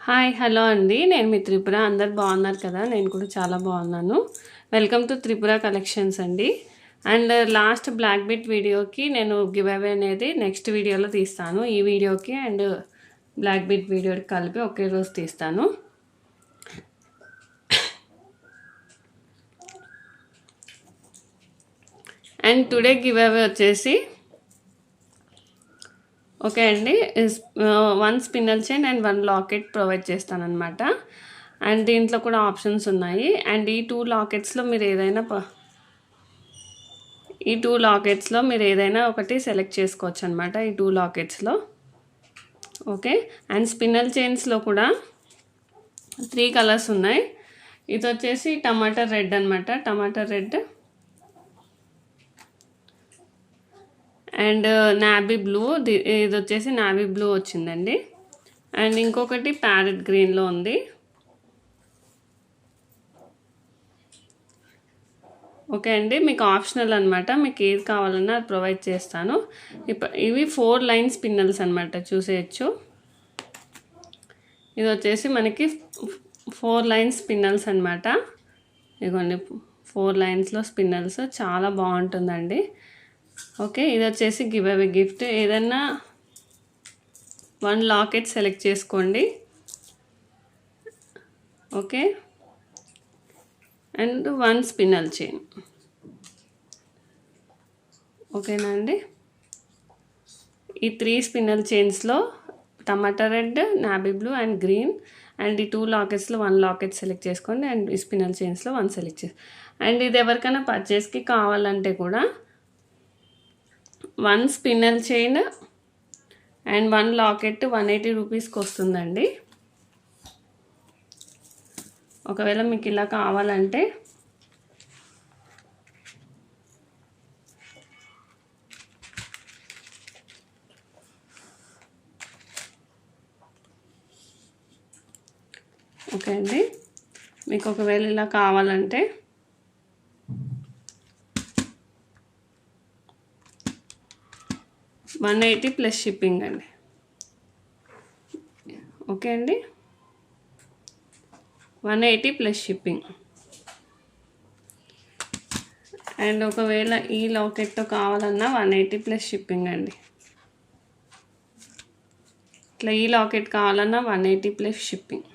Hi hello అండి. నేను మీ త్రిపుర. అందరు బాగున్నారు కదా? నేను కూడా చాలా బాగున్నాను. వెల్కమ్ టు త్రిపుర కలెక్షన్స్ అండి. అండ్ లాస్ట్ బ్లాక్ బిట్ వీడియోకి నేను గివ్ అవే అనేది నెక్స్ట్ వీడియోలో తీస్తాను. ఈ వీడియోకి అండ్ బ్లాక్ బిట్ వీడియోకి కలిపి ఒకే రోజు తీస్తాను. అండ్ టుడే గివ్ అవే వచ్చేసి ఓకే అండి, 1 spinal chain and 1 locket provide చేస్తానన్నమాట. అండ్ దీంట్లో కూడా ఆప్షన్స్ ఉన్నాయి. అండ్ ఈ 2 లాకెట్స్లో మీరు ఏదైనా ఒకటి సెలెక్ట్ చేసుకోవచ్చు అనమాట. ఈ 2 లాకెట్స్లో ఓకే. అండ్ స్పిన్నల్ చైన్స్లో కూడా 3 కలర్స్ ఉన్నాయి. ఇది వచ్చేసి టమాటా రెడ్ అనమాట. టమాటా రెడ్ అండ్ నావీ బ్లూ. ఇది వచ్చేసి నావీ బ్లూ వచ్చిందండి. అండ్ ఇంకొకటి ప్యారెట్ గ్రీన్లో ఉంది. ఓకే అండి, మీకు ఆప్షనల్ అనమాట. మీకు ఏది కావాలన్నా అది ప్రొవైడ్ చేస్తాను. ఇవి 4 లైన్ స్పిన్నల్స్ అనమాట, చూసేయచ్చు. ఇది వచ్చేసి మనకి 4 లైన్ స్పిన్నల్స్ అనమాట. ఇదిగోండి 4 లైన్స్లో స్పిన్నల్స్, చాలా బాగుంటుందండి. ఓకే, ఇది వచ్చేసి గివ్ అవే గిఫ్ట్. ఏదన్నా 1 లాకెట్ సెలెక్ట్ చేసుకోండి. Okay, and 1 spinal chain. ఓకేనా అండి? ఈ 3 స్పిన్నల్ చైన్స్లో tomato red, navy blue and green. And ఈ 2 లాకెట్స్లో 1 లాకెట్ సెలెక్ట్ చేసుకోండి. అండ్ ఈ స్పిన్నల్ చైన్స్లో 1 సెలెక్ట్ చేసి. అండ్ ఇది ఎవరికైనా పర్చేస్కి కావాలంటే కూడా 1 స్పిన్నల్ చైన్ అండ్ 1 లాకెట్ 180 రూపీస్కి వస్తుందండి. ఒకవేళ మీకు ఇలా కావాలంటే ఓకే అండి, మీకు ఒకవేళ ఇలా కావాలంటే $180 ప్లస్ షిప్పింగ్ అండి. ఓకే అండి, 180 ప్లస్ షిప్పింగ్. అండ్ ఒకవేళ ఈ లాకెట్తో కావాలన్నా 180 ప్లస్ షిప్పింగ్ అండి. ఇట్లా ఈ లాకెట్ కావాలన్నా 180 ప్లస్ షిప్పింగ్.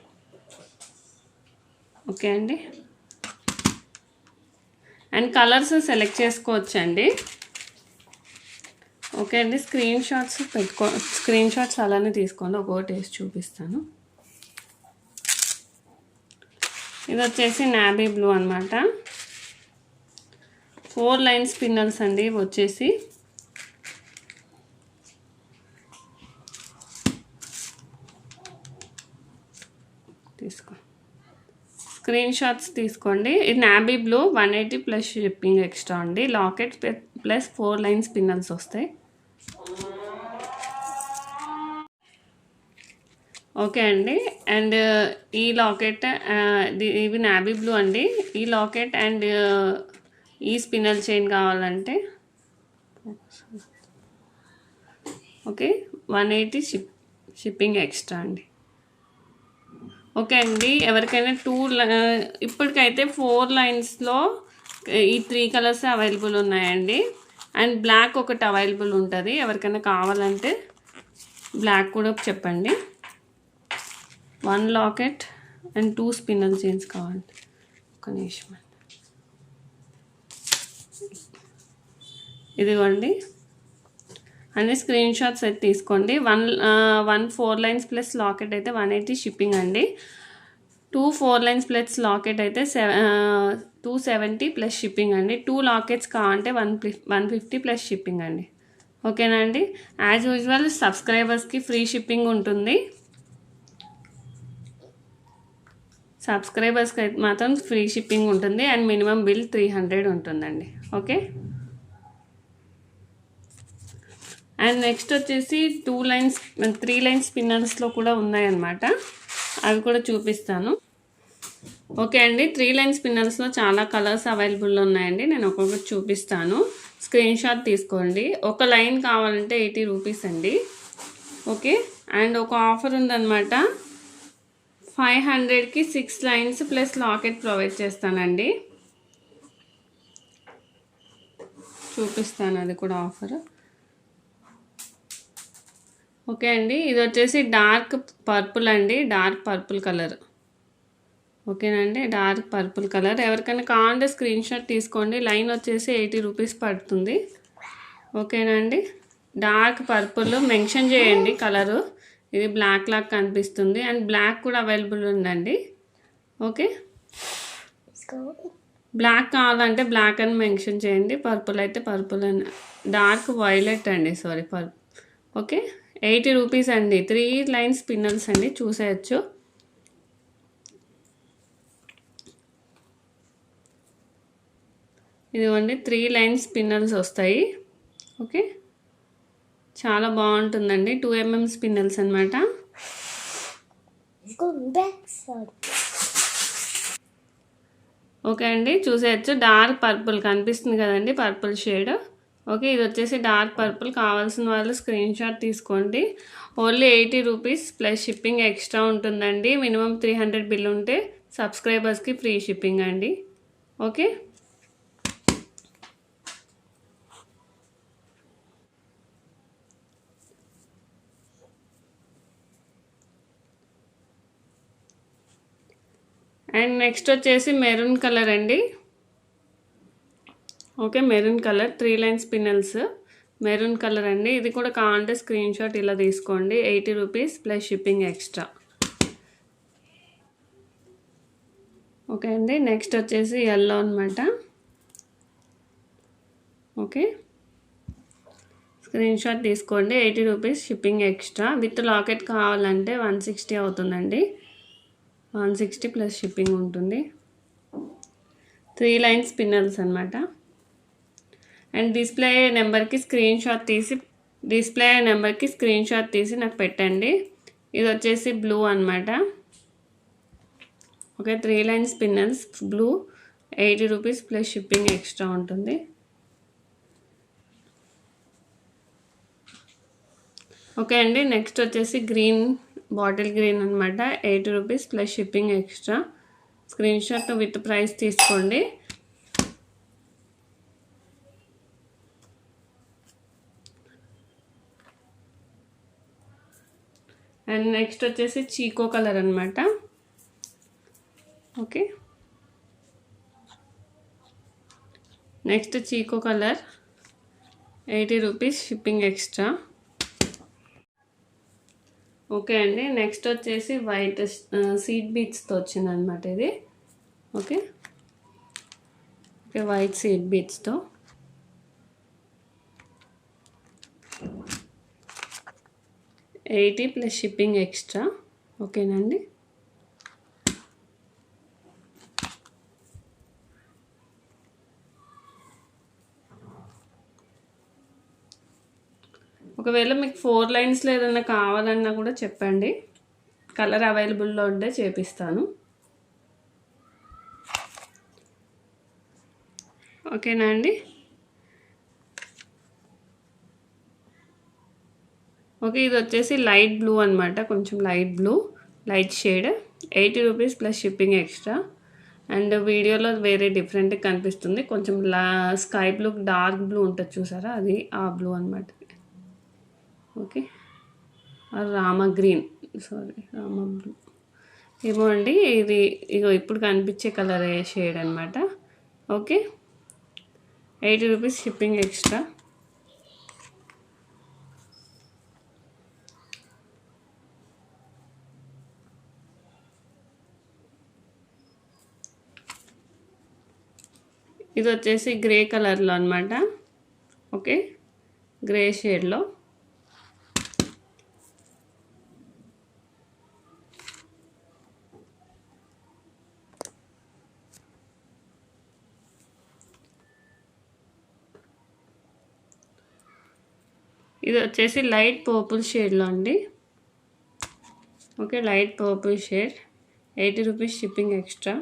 ఓకే అండి, అండ్ కలర్స్ సెలెక్ట్ చేసుకోవచ్చండి. ఓకే అండి, స్క్రీన్ షాట్స్ అలానే తీసుకోండి. ఒక్కొక్కటి వేసి చూపిస్తాను. ఇది వచ్చేసి నావీ బ్లూ అనమాట. 4 లైన్ స్పిన్నల్స్ అండి. ఇవి వచ్చేసి తీసుకో, స్క్రీన్ షాట్స్ తీసుకోండి. ఇది navy blue, 180 plus shipping extra అండి. లాకెట్ ప్లస్ 4 లైన్ స్పిన్నల్స్ వస్తాయి. ఓకే అండి, అండ్ ఈ లాకెట్ ఇవి నావీ బ్లూ అండి. ఈ లాకెట్ అండ్ ఈ స్పిన్నల్ చైన్ కావాలంటే ఓకే 180 షిప్పింగ్ ఎక్స్ట్రా అండి. ఓకే అండి, ఎవరికైనా ఇప్పటికైతే 4 లైన్స్లో ఈ 3 కలర్స్ అవైలబుల్ ఉన్నాయండి. అండ్ బ్లాక్ ఒకటి అవైలబుల్ ఉంటుంది. ఎవరికైనా కావాలంటే బ్లాక్ కూడా చెప్పండి. 1 లాకెట్ అండ్ 2 స్పిన్నల్ చైన్స్ కావాలి. ఒక నిమిషం, ఇదిగోండి అన్ని స్క్రీన్ షాట్స్ అయితే తీసుకోండి. 1 4 లైన్స్ ప్లస్ లాకెట్ అయితే 180 షిప్పింగ్ అండి. 2 4 లైన్స్ ప్లస్ లాకెట్ అయితే 270 ప్లస్ షిప్పింగ్ అండి. 2 లాకెట్స్ కావాలంటే 150 ప్లస్ షిప్పింగ్ అండి. ఓకేనా అండి? యాజ్ యూజువల్ సబ్స్క్రైబర్స్కి ఫ్రీ షిప్పింగ్ ఉంటుంది. సబ్స్క్రైబర్స్కి అయితే మాత్రం ఫ్రీ షిప్పింగ్ ఉంటుంది. అండ్ మినిమం బిల్ 300 ఉంటుందండి. ఓకే, అండ్ నెక్స్ట్ వచ్చేసి 3 లైన్స్ స్పిన్నర్స్లో కూడా ఉన్నాయన్నమాట. అవి కూడా చూపిస్తాను. ఓకే అండి, 3 లైన్ స్పిన్నర్స్లో చాలా కలర్స్ అవైలబుల్ ఉన్నాయండి. నేను ఒక్కొక్కటి చూపిస్తాను. స్క్రీన్ షాట్ తీసుకోండి. ఒక లైన్ కావాలంటే 80 రూపీస్ అండి. ఓకే, అండ్ ఒక ఆఫర్ ఉందన్నమాట. 500కి 6 లైన్స్ ప్లస్ లాకెట్ ప్రొవైడ్ చేస్తానండి. చూపిస్తాను అది కూడా ఆఫర్. ఓకే అండి, ఇది వచ్చేసి డార్క్ పర్పుల్ అండి, డార్క్ పర్పుల్ కలర్. ఓకేనండి, డార్క్ పర్పుల్ కలర్. ఎవరికైనా కావాలంటే స్క్రీన్ షాట్ తీసుకోండి. లైన్ వచ్చేసి 80 రూపీస్ పడుతుంది. ఓకేనండి, డార్క్ పర్పుల్ మెన్షన్ చేయండి కలరు. ఇది బ్లాక్ లాగా కనిపిస్తుంది అండ్ బ్లాక్ కూడా అవైలబుల్ ఉందండి. ఓకే, బ్లాక్ కావాలంటే బ్లాక్ అని మెన్షన్ చేయండి, పర్పుల్ అయితే పర్పుల్ అని. డార్క్ వైలెట్ అండి, సారీ ఓకే, 80 రూపీస్ అండి. 3 లైన్స్ పిన్నల్స్ అండి, చూసేయచ్చు. ఇదిగోండి 3 లైన్స్ పిన్నల్స్ వస్తాయి. ఓకే, చాలా బాగుంటుందండి. 2 mm స్పిన్నల్స్ అనమాట. ఓకే అండి, చూసేయచ్చు. డార్క్ పర్పుల్ కనిపిస్తుంది కదండి, పర్పుల్ షేడ్. ఓకే, ఇది వచ్చేసి డార్క్ పర్పుల్. కావాల్సిన వాళ్ళు స్క్రీన్ షాట్ తీసుకోండి. Only 80 rupees plus shipping extra ఉంటుందండి. మినిమం 300 బిల్ ఉంటే సబ్స్క్రైబర్స్కి ఫ్రీ షిప్పింగ్ అండి. ఓకే, అండ్ నెక్స్ట్ వచ్చేసి మెరూన్ కలర్ అండి. Okay, maroon colour 3 lines spinals, maroon colour అండి. ఇది కూడా కావాలంటే స్క్రీన్ షాట్ ఇలా తీసుకోండి. 80 rupees plus shipping extra. Okay అండి, నెక్స్ట్ వచ్చేసి ఎల్లో అనమాట. ఓకే, స్క్రీన్ షాట్ తీసుకోండి. 80 rupees shipping extra. With locket కావాలంటే 160 అవుతుందండి. 160 ప్లస్ షిప్పింగ్ ఉంటుంది. 3 లైన్స్ పిన్నల్స్ అనమాట. అండ్ డిస్ప్లే నెంబర్కి స్క్రీన్ షాట్ తీసి నాకు పెట్టండి. ఇది వచ్చేసి బ్లూ అనమాట. Okay, 3 lines spinals blue, 80 rupees plus shipping extra ఉంటుంది. ఓకే అండి, నెక్స్ట్ వచ్చేసి గ్రీన్, బాటిల్ గ్రీన్ అనమాట. 80 rupees plus shipping extra. Screen shot with price తీసుకోండి. అండ్ నెక్స్ట్ వచ్చేసి చీకో కలర్ అనమాట. Okay, next chikoo colour, 80 rupees shipping extra. Okay అండి, next వచ్చేసి white seed బీట్స్తో వచ్చిందనమాట ఇది. ఓకే, ఓకే, వైట్ సీడ్ బీట్స్తో. $80 ప్లస్ షిప్పింగ్ ఎక్స్ట్రా. ఓకేనండి, ఒకవేళ మీకు 4 లైన్స్లో ఏదైనా కావాలన్నా కూడా చెప్పండి, కలర్ అవైలబుల్లో ఉంటే చేపిస్తాను. ఓకేనా అండి. ఓకే, ఇది వచ్చేసి లైట్ బ్లూ అనమాట, కొంచెం light blue, light shade. 80 rupees plus shipping extra. And వీడియోలో వేరే డిఫరెంట్గా కనిపిస్తుంది, కొంచెం స్కై బ్లూ, డార్క్ బ్లూ ఉంటుంది చూసారా, అది ఆ బ్లూ అనమాట. Okay, Rama green, sorry Rama blue ఏమో అండి. ఇది ఇగో ఇప్పుడు కనిపించే కలర్ షేడ్ అనమాట. Okay, 80 rupees shipping extra. ఇది వచ్చేసి గ్రే కలర్లో అనమాట. ఓకే, గ్రే షేడ్లో. ఇది వచ్చేసి లైట్ పర్పుల్ షేడ్లో అండి. Okay, light purple shade, 80 rupees shipping extra.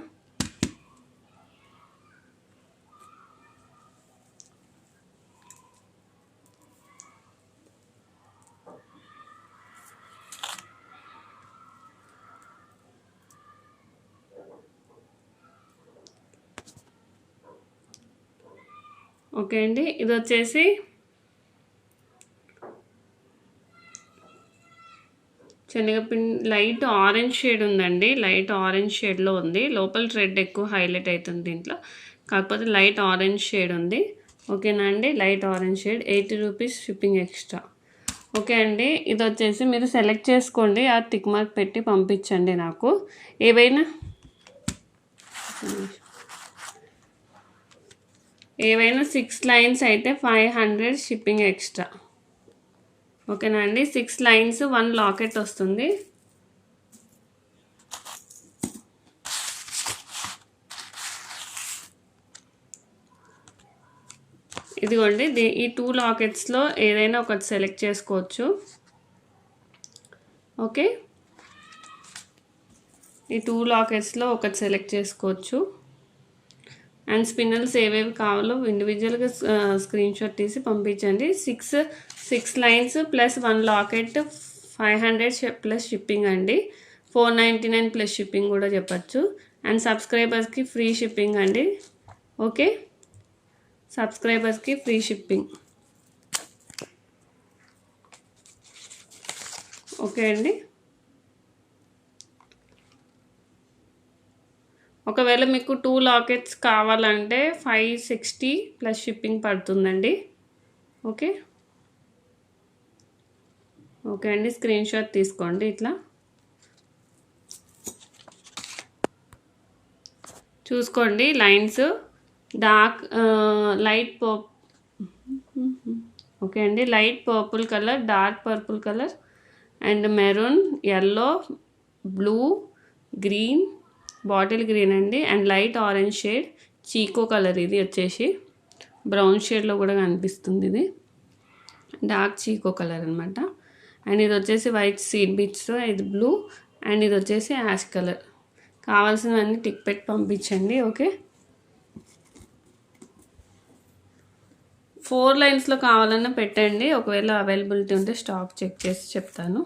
Okay అండి, ఇది వచ్చేసి శనగపిండి లైట్ ఆరెంజ్ షేడ్ ఉందండి. లైట్ ఆరెంజ్ షేడ్లో ఉంది. లోపల రెడ్ ఎక్కువ హైలైట్ అవుతుంది దీంట్లో, కాకపోతే లైట్ ఆరెంజ్ షేడ్ ఉంది. ఓకేనా అండి, light orange shade. 80 rupees shipping extra. Okay అండి, ఇది వచ్చేసి మీరు సెలెక్ట్ చేసుకోండి, ఆ టిక్ మార్క్ పెట్టి పంపించండి నాకు. ఏవైనా 6 లైన్స్ అయితే 500 షిప్పింగ్ ఎక్స్ట్రా. ఓకేనా అండి, 6 లైన్స్ 1 లాకెట్ వస్తుంది. ఇదిగోండి, ఈ 2 లాకెట్స్లో ఏదైనా ఒకటి సెలెక్ట్ చేసుకోవచ్చు. ఓకే, ఈ 2 లాకెట్స్లో ఒకటి సెలెక్ట్ చేసుకోవచ్చు. అండ్ స్పిన్నల్స్ ఏవేవి కావాలో ఇండివిజువల్గా స్క్రీన్ షాట్ తీసి పంపించండి. 6 lines plus 1 locket 500 plus shipping అండి. 499 ప్లస్ షిప్పింగ్ కూడా చెప్పచ్చు. అండ్ సబ్స్క్రైబర్స్కి ఫ్రీ షిప్పింగ్ అండి. ఓకే, సబ్స్క్రైబర్స్కి ఫ్రీ షిప్పింగ్. ఓకే అండి, ఒకవేళ మీకు 2 లాకెట్స్ కావాలంటే 560 ప్లస్ షిప్పింగ్ పడుతుందండి. ఓకే ఓకే అండి, స్క్రీన్ షాట్ తీసుకోండి. ఇట్లా చూసుకోండి, లైన్స్ డార్క్ లైట్ ఓకే అండి, light purple colour, dark purple colour and maroon, yellow, blue, green, bottle green అండి, and light orange shade, chikoo colour. ఇది వచ్చేసి బ్రౌన్ షేడ్లో కూడా కనిపిస్తుంది. ఇది డార్క్ చీకో కలర్ అనమాట. అండ్ ఇది వచ్చేసి వైట్ సీడ్ బీట్స్తో, ఇది బ్లూ, అండ్ ఇది వచ్చేసి యాష్ కలర్. కావాల్సినవన్నీ టిక్ పెట్టి పంపించండి. ఓకే, 4 లైన్స్లో కావాలన్నా పెట్టండి. ఒకవేళ అవైలబిలిటీ ఉంటే స్టాక్ చెక్ చేసి చెప్తాను.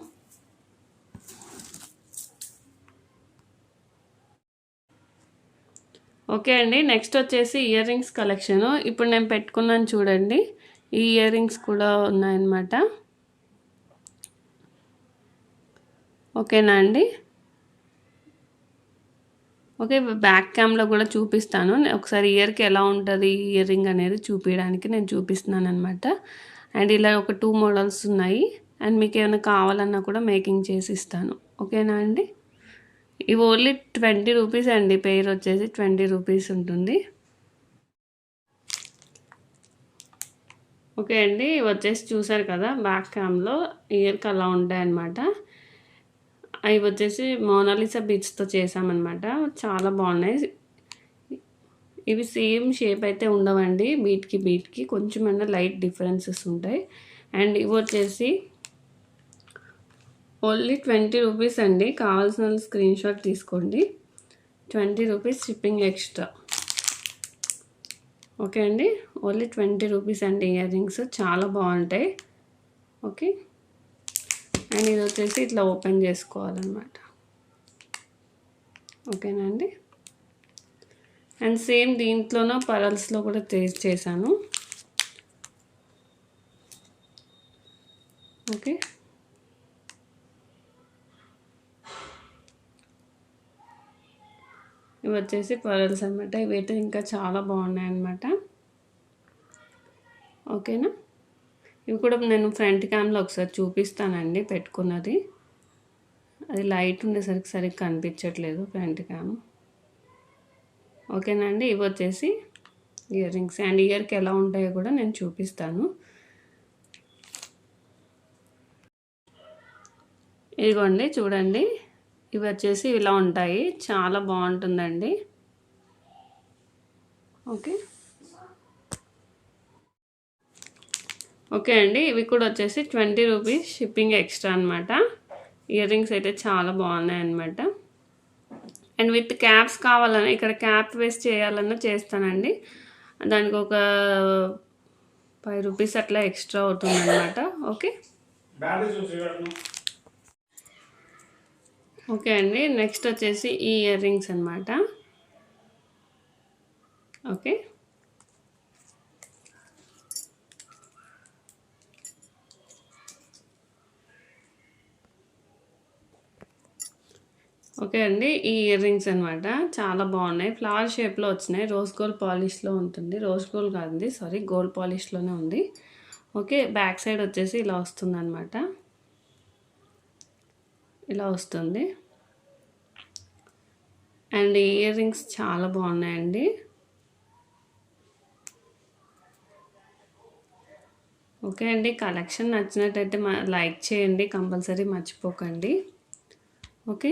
ఓకే అండి, నెక్స్ట్ వచ్చేసి ఇయర్ రింగ్స్ కలెక్షను. ఇప్పుడు నేను పెట్టుకున్నాను చూడండి, ఈ ఇయర్ రింగ్స్ కూడా ఉన్నాయన్నమాట. ఓకేనా అండి, ఓకే, బ్యాక్ క్యామ్లో కూడా చూపిస్తాను. ఒకసారి ఇయర్కి ఎలా ఉంటుంది ఇయర్ రింగ్ అనేది చూపించడానికి నేను చూపిస్తున్నాను అనమాట. అండ్ ఇలా ఒక 2 మోడల్స్ ఉన్నాయి. అండ్ మీకు ఏమైనా కావాలన్నా కూడా మేకింగ్ చేసి ఇస్తాను. ఓకేనా అండి, ఇవి ఓన్లీ 20 రూపీస్ అండి. పేరు వచ్చేసి 20 రూపీస్ ఉంటుంది. ఓకే అండి, ఇవి వచ్చేసి చూసారు కదా, బ్యాక్ క్యామ్లో ఇయర్కి అలా ఉంటాయన్నమాట. అవి వచ్చేసి మోనాలిసా బీడ్స్తో చేసామన్నమాట. చాలా బాగున్నాయి. ఇవి సేమ్ షేప్ అయితే ఉండవండి, బీట్కి కొంచెమైనా లైట్ డిఫరెన్సెస్ ఉంటాయి. అండ్ ఇవి వచ్చేసి ఓన్లీ 20 రూపీస్ అండి. కావాల్సిన స్క్రీన్ షాట్ తీసుకోండి. 20 రూపీస్ షిప్పింగ్ ఎక్స్ట్రా. ఓకే అండి, ఓన్లీ 20 రూపీస్ అండి. ఇయర్ రింగ్స్ చాలా బాగుంటాయి. ఓకే, అండ్ ఇది వచ్చేసి ఇట్లా ఓపెన్ చేసుకోవాలన్నమాట. ఓకేనా అండి, అండ్ సేమ్ దీంట్లోనూ పరల్స్లో కూడా చేశాను. ఓకే, ఇవి వచ్చేసి పరల్స్ అనమాట. ఇవైతే ఇంకా చాలా బాగున్నాయి అన్నమాట. ఓకేనా, ఇవి కూడా నేను ఫ్రంట్ క్యామ్లో ఒకసారి చూపిస్తానండి పెట్టుకున్నది. అది లైట్ ఉండేసరికి సరిగ్గా కనిపించట్లేదు ఫ్రంట్ క్యామ్. ఓకేనా అండి, ఇవి వచ్చేసి ఇయర్ రింగ్స్. అండ్ ఇయర్కి ఎలా ఉంటాయో కూడా నేను చూపిస్తాను. ఇదిగోండి చూడండి, ఇవి వచ్చేసి ఇలా ఉంటాయి. చాలా బాగుంటుందండి. ఓకే ఓకే అండి, ఇవి కూడా వచ్చేసి 20 రూపీస్ షిప్పింగ్ ఎక్స్ట్రా అనమాట. ఇయర్ రింగ్స్ అయితే చాలా బాగున్నాయి అనమాట. అండ్ విత్ క్యాప్స్ కావాలన్నా, ఇక్కడ క్యాప్ వేస్ట్ చేయాలన్నా చేస్తానండి. దానికి ఒక 5 రూపీస్ అట్లా ఎక్స్ట్రా అవుతుంది అనమాట. ఓకే ఓకే అండి, నెక్స్ట్ వచ్చేసి ఈ ఇయర్ రింగ్స్ అనమాట. ఓకే, ఓకే అండి. ఈ ఇయర్ రింగ్స్ అనమాట. చాలా బాగున్నాయి. ఫ్లవర్ షేప్‌లో వచ్చినాయి. రోజ్ గోల్డ్ పాలిష్‌లో ఉంటుంది. రోజ్ గోల్డ్ కాదండి, సారీ, గోల్డ్ పాలిష్‌లోనే ఉంది. ఓకే. బ్యాక్ సైడ్ వచ్చేసి ఇలా వస్తుందనమాట. ఇలా వస్తుంది. అండ్ ఇయర్ రింగ్స్ చాలా బాగున్నాయండి. ఓకే అండి. కలెక్షన్ నచ్చినట్టయితే లైక్ చేయండి, కంపల్సరీ మర్చిపోకండి. ఓకే.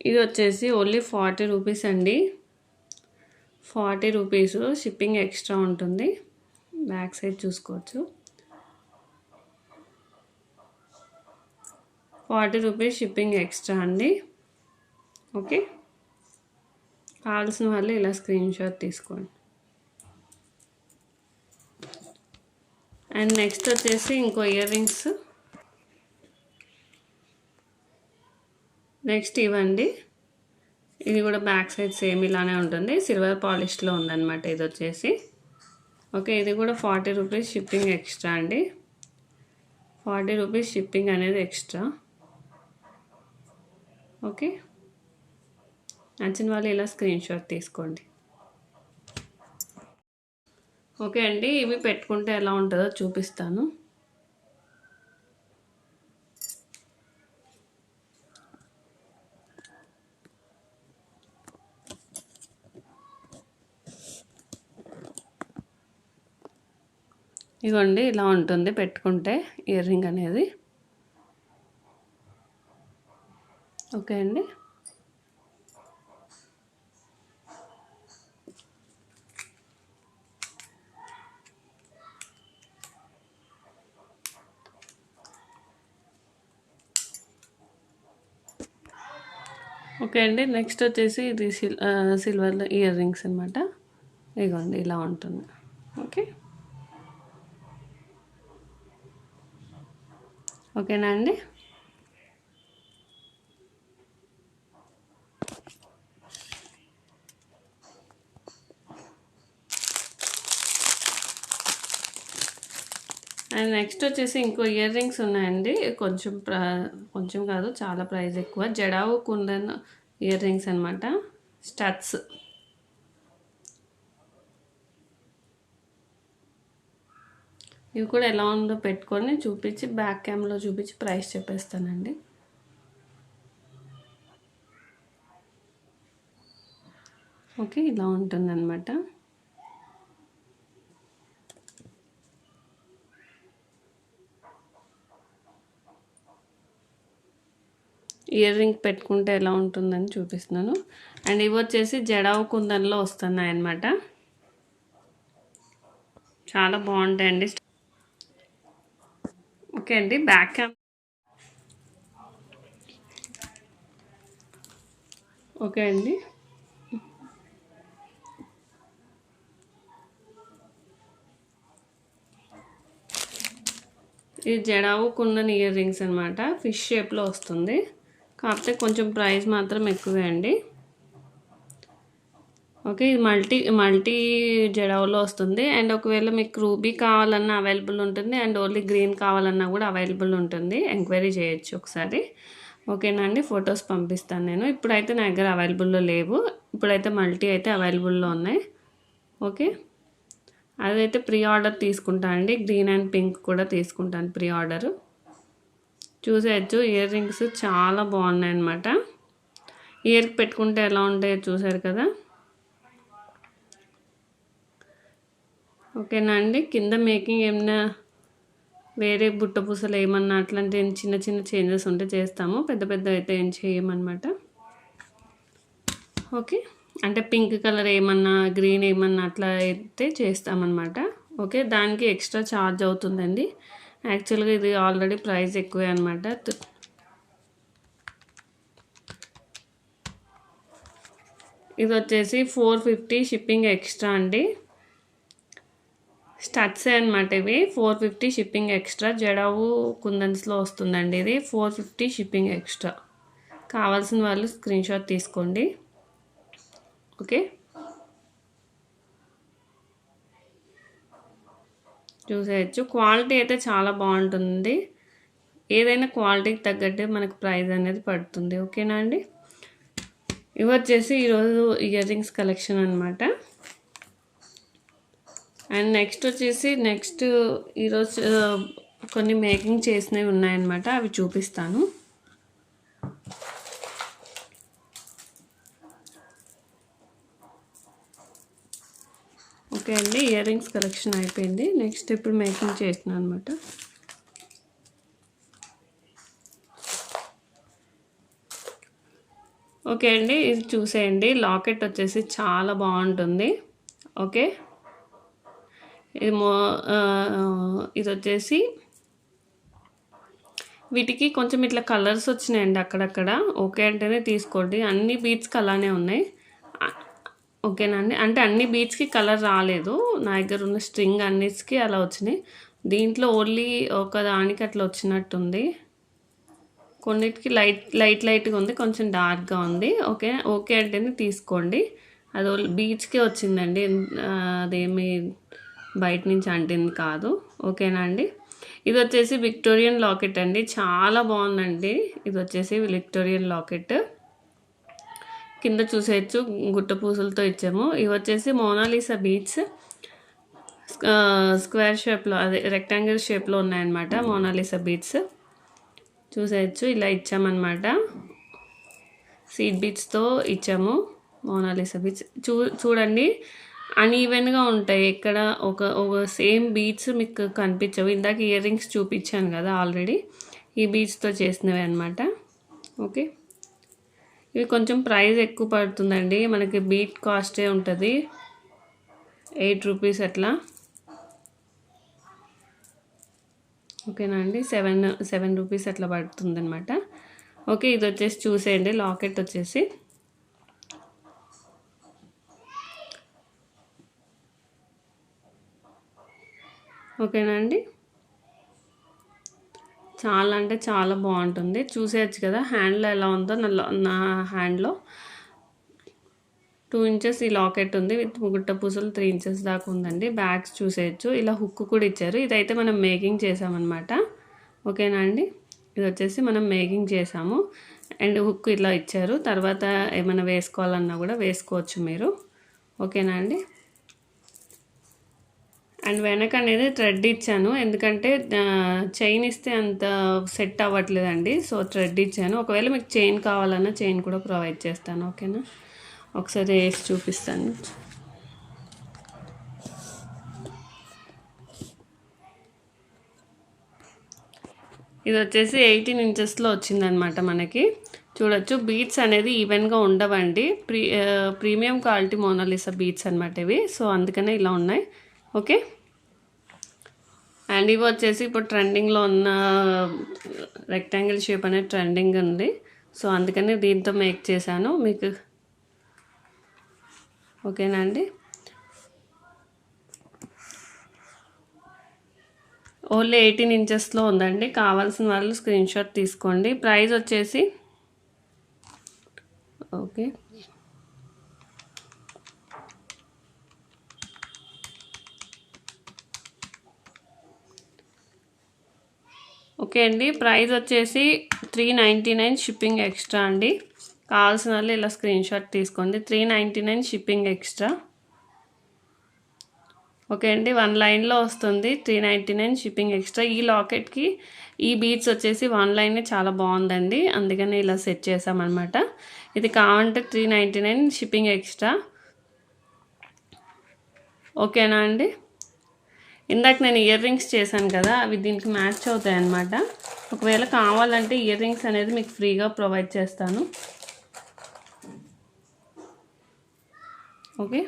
ఇది వచ్చేసి ఓన్లీ 40 రూపీస్ అండి. 40 రూపీస్, షిప్పింగ్ ఎక్స్ట్రా ఉంటుంది. బ్యాక్ సైడ్ చూసుకోవచ్చు. 40 రూపీస్ షిప్పింగ్ ఎక్స్ట్రా అండి. ఓకే. కావాల్సిన వాళ్ళు ఇలా స్క్రీన్ షాట్ తీసుకోండి. అండ్ నెక్స్ట్ వచ్చేసి ఇంకో ఇయర్ రింగ్స్. నెక్స్ట్ ఇవ్వండి. ఇది కూడా బ్యాక్ సైడ్ సేమ్ ఇలానే ఉంటుంది. సిల్వర్ పాలిష్లో ఉందన్నమాట ఇది వచ్చేసి. ఓకే. ఇది కూడా 40 రూపీస్ షిప్పింగ్ ఎక్స్ట్రా అండి. 40 రూపీస్ షిప్పింగ్ అనేది ఎక్స్ట్రా. ఓకే. నచ్చిన వాళ్ళు ఇలా స్క్రీన్ షాట్ తీసుకోండి. ఓకే అండి. ఇవి పెట్టుకుంటే ఎలా ఉంటుందో చూపిస్తాను. ఇదిగోండి, ఇలా ఉంటుంది పెట్టుకుంటే ఇయర్ రింగ్ అనేది. ఓకే అండి. ఓకే అండి. నెక్స్ట్ వచ్చేసి ఇది సిల్వర్ ఇయర్ రింగ్స్ అనమాట. ఇదిగోండి, ఇలా ఉంటుంది. ఓకే. ఓకేనా అండి. అండ్ నెక్స్ట్ వచ్చేసి ఇంకో ఇయర్ రింగ్స్ ఉన్నాయండి. కొంచెం కాదు, చాలా ప్రైస్ ఎక్కువ. జడావు కుందన్ ఇయర్ రింగ్స్ అనమాట. స్టడ్స్. ఇవి కూడా ఎలా ఉందో పెట్టుకొని చూపించి బ్యాక్ క్యామ్లో చూపించి ప్రైస్ చెప్పేస్తానండి. ఓకే. ఇలా ఉంటుందన్నమాట. ఇయర్ రింగ్ పెట్టుకుంటే ఎలా ఉంటుందని చూపిస్తున్నాను. అండ్ ఇవి వచ్చేసి జడావు కుందన్లో వస్తున్నాయి అన్నమాట. చాలా బాగుంటాయండి. ఓకే అండి. Back cam. ఓకే అండి. ఇది జడావు కుందన్ ఇయర్ రింగ్స్ అనమాట. ఫిష్ షేప్లో వస్తుంది. కాకపోతే కొంచెం ప్రైస్ మాత్రం ఎక్కువే అండి. ఓకే. ఇది మల్టీ జడావులో వస్తుంది. అండ్ ఒకవేళ మీకు రూబీ కావాలన్నా అవైలబుల్ ఉంటుంది. అండ్ ఓన్లీ గ్రీన్ కావాలన్నా కూడా అవైలబుల్ ఉంటుంది. ఎంక్వైరీ చేయొచ్చు ఒకసారి. ఓకేనా అండి. ఫొటోస్ పంపిస్తాను నేను. ఇప్పుడైతే నా దగ్గర అవైలబుల్లో లేవు. ఇప్పుడైతే మల్టీ అయితే అవైలబుల్లో ఉన్నాయి. ఓకే. అదైతే ప్రీ ఆర్డర్ తీసుకుంటాను అండి. గ్రీన్ అండ్ పింక్ కూడా తీసుకుంటాను ప్రీ ఆర్డరు. చూసేయచ్చు. ఇయర్ రింగ్స్ చాలా బాగున్నాయి అన్నమాట. ఇయర్కి పెట్టుకుంటే ఎలా ఉంటాయో చూసారు కదా. ఓకేనా అండి. కింద మేకింగ్ ఏమన్నా వేరే బుట్ట పూసలు ఏమన్నా అట్లాంటి చిన్న చిన్న చేంజెస్ ఉంటే చేస్తాము. పెద్ద పెద్ద అయితే ఏం చేయమన్నమాట. ఓకే. అంటే పింక్ కలర్ ఏమన్నా, గ్రీన్ ఏమన్నా అట్లా అయితే చేస్తామన్నమాట. ఓకే. దానికి ఎక్స్ట్రా ఛార్జ్ అవుతుందండి. యాక్చువల్గా ఇది ఆల్రెడీ ప్రైస్ ఎక్కువే అనమాట. ఇది వచ్చేసి 450 షిప్పింగ్ ఎక్స్ట్రా అండి. స్టడ్సే అనమాట ఇవి. 450 షిప్పింగ్ ఎక్స్ట్రా. జడావు కుందన్స్లో వస్తుందండి ఇది. 450 షిప్పింగ్ ఎక్స్ట్రా. కావాల్సిన వాళ్ళు స్క్రీన్ షాట్ తీసుకోండి. ఓకే. చూసేయచ్చు. క్వాలిటీ అయితే చాలా బాగుంటుంది. ఏదైనా క్వాలిటీకి తగ్గట్టే మనకు ప్రైస్ అనేది పడుతుంది. ఓకేనా అండి. ఇవి వచ్చేసి ఈరోజు ఇయర్ రింగ్స్ కలెక్షన్ అనమాట. అండ్ నెక్స్ట్ ఈరోజు కొన్ని మేకింగ్ చేసినవి ఉన్నాయన్నమాట, అవి చూపిస్తాను. ఓకే అండి, ఇయర్ రింగ్స్ కలెక్షన్ అయిపోయింది. నెక్స్ట్ ఇప్పుడు మేకింగ్ చేస్తున్నాను అనమాట. ఓకే అండి, ఇది చూసేయండి. లాకెట్ వచ్చేసి చాలా బాగుంటుంది. ఓకే, ఇది ఇది వచ్చేసి వీటికి కొంచెం ఇట్లా కలర్స్ వచ్చినాయండి అక్కడక్కడ. ఓకే అంటేనే తీసుకోండి. అన్ని బీడ్స్కి అలానే ఉన్నాయి. ఓకేనా అండి. అంటే అన్ని బీడ్స్కి కలర్ రాలేదు, నా దగ్గర ఉన్న స్ట్రింగ్ అన్నిటికి అలా వచ్చినాయి. దీంట్లో ఓన్లీ ఒక దానికి అట్లా వచ్చినట్టుంది. కొన్నిటికి లైట్గా ఉంది, కొంచెం డార్క్గా ఉంది. ఓకే అంటేనే తీసుకోండి. అది బీచ్కే వచ్చిందండి, అదేమి బయట నుంచి అంటింది కాదు. ఓకేనా అండి. ఇది వచ్చేసి విక్టోరియన్ లాకెట్ అండి, చాలా బాగుందండి. ఇది వచ్చేసి విక్టోరియన్ లాకెట్, కింద చూసేయచ్చు గుట్ట పూసలతో ఇచ్చాము. ఇవి వచ్చేసి మోనాలిసా బీడ్స్ స్క్వేర్ షేప్లో, అదే రెక్టాంగిల్ షేప్లో ఉన్నాయన్నమాట. మోనాలిసా బీడ్స్ చూసేయచ్చు, ఇలా ఇచ్చామన్నమాట. సీడ్ బీడ్స్తో ఇచ్చాము మోనాలిసా బీడ్స్. చూడండి, అన్ఈవెన్గా ఉంటాయి. ఇక్కడ ఒక సేమ్ బీడ్స్ మీకు కనిపించవు. ఇందాక ఇయర్ రింగ్స్ చూపించాను కదా ఆల్రెడీ, ఈ బీడ్స్తో చేసినవి అనమాట. ఓకే, ఇవి కొంచెం ప్రైస్ ఎక్కువ పడుతుందండి మనకి. బీట్ కాస్టే ఉంటుంది 8 రూపీస్ అట్లా. ఓకేనా అండి, 7 రూపీస్ అట్లా పడుతుంది అనమాట. ఓకే, ఇది వచ్చేసి చూసేయండి. లాకెట్ వచ్చేసి ఓకేనా అండి, చాలా అంటే చాలా బాగుంటుంది. చూసేయచ్చు కదా హ్యాండ్లో ఎలా ఉందో. నా హ్యాండ్లో 2 ఇంచెస్ ఈ లాకెట్ ఉంది, విత్ గుట్ట పూసలు 3 ఇంచెస్ దాకా ఉందండి. బ్యాగ్స్ చూసేయచ్చు. ఇలా హుక్ కూడా ఇచ్చారు. ఇదైతే మనం మేకింగ్ చేసామన్నమాట. ఓకేనా అండి, ఇది వచ్చేసి మనం మేకింగ్ చేసాము. అండ్ హుక్ ఇట్లా ఇచ్చారు. తర్వాత ఏమైనా వేసుకోవాలన్నా కూడా వేసుకోవచ్చు మీరు. ఓకేనా అండి. అండ్ వెనక అనేది థ్రెడ్ ఇచ్చాను, ఎందుకంటే చైన్ ఇస్తే అంత సెట్ అవ్వట్లేదండి. సో థ్రెడ్ ఇచ్చాను. ఒకవేళ మీకు చైన్ కావాలన్నా చైన్ కూడా ప్రొవైడ్ చేస్తాను. ఓకేనా, ఒకసారి వేసి చూపిస్తాను. ఇది వచ్చేసి 18 ఇంచెస్లో వచ్చిందనమాట మనకి. చూడొచ్చు, బీడ్స్ అనేది ఈవెన్గా ఉండవండి. ప్రీమియం క్వాలిటీ మోనాలిసా బీడ్స్ అనమాట ఇవి. సో అందుకనే ఇలా ఉన్నాయి. ఓకే, అండ్ ఇవి వచ్చేసి ఇప్పుడు ట్రెండింగ్లో ఉన్న రెక్టాంగిల్ షేప్ అనేది ట్రెండింగ్ ఉంది. సో అందుకని దీంతో మేక్ చేశాను మీకు. ఓకేనా అండి, ఓన్లీ 18 ఇంచెస్లో ఉందండి. కావాల్సిన వాళ్ళు స్క్రీన్ షాట్ తీసుకోండి. ప్రైస్ వచ్చేసి ఓకే ఓకే అండి, ప్రైస్ వచ్చేసి 399 షిప్పింగ్ ఎక్స్ట్రా అండి. కావాల్సిన వాళ్ళు ఇలా స్క్రీన్ షాట్ తీసుకోండి. 399 షిప్పింగ్ ఎక్స్ట్రా. ఓకే అండి, 1 లైన్లో వస్తుంది 399 షిప్పింగ్ ఎక్స్ట్రా. ఈ లాకెట్కి ఈ బీడ్స్ వచ్చేసి 1 లైనే చాలా బాగుందండి, అందుకని ఇలా సెట్ చేసామన్నమాట. ఇది కావాలంటే 399 షిప్పింగ్ ఎక్స్ట్రా. ఓకేనా అండి. ఇందాక నేను ఇయర్ రింగ్స్ చేశాను కదా, అవి దీనికి మ్యాచ్ అవుతాయి అన్నమాట. ఒకవేళ కావాలంటే ఇయర్ రింగ్స్ అనేది మీకు ఫ్రీగా ప్రొవైడ్ చేస్తాను. ఓకే,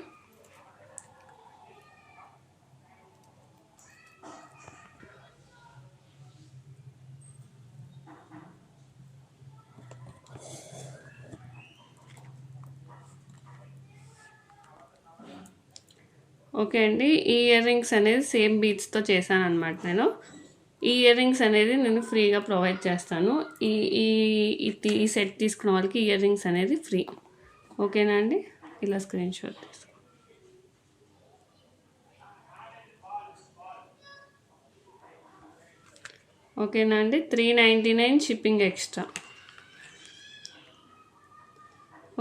ఓకే అండి. ఈ ఇయర్ రింగ్స్ అనేది సేమ్ బీడ్స్తో చేశాను అనమాట నేను. ఈ ఇయర్ రింగ్స్ అనేది నేను ఫ్రీగా ప్రొవైడ్ చేస్తాను. ఈ ఈ సెట్ తీసుకున్న వాళ్ళకి ఇయర్ రింగ్స్ అనేది ఫ్రీ. ఓకేనా అండి, ఇలా స్క్రీన్ షాట్ తీసుకో. ఓకేనా అండి. 399 shipping extra.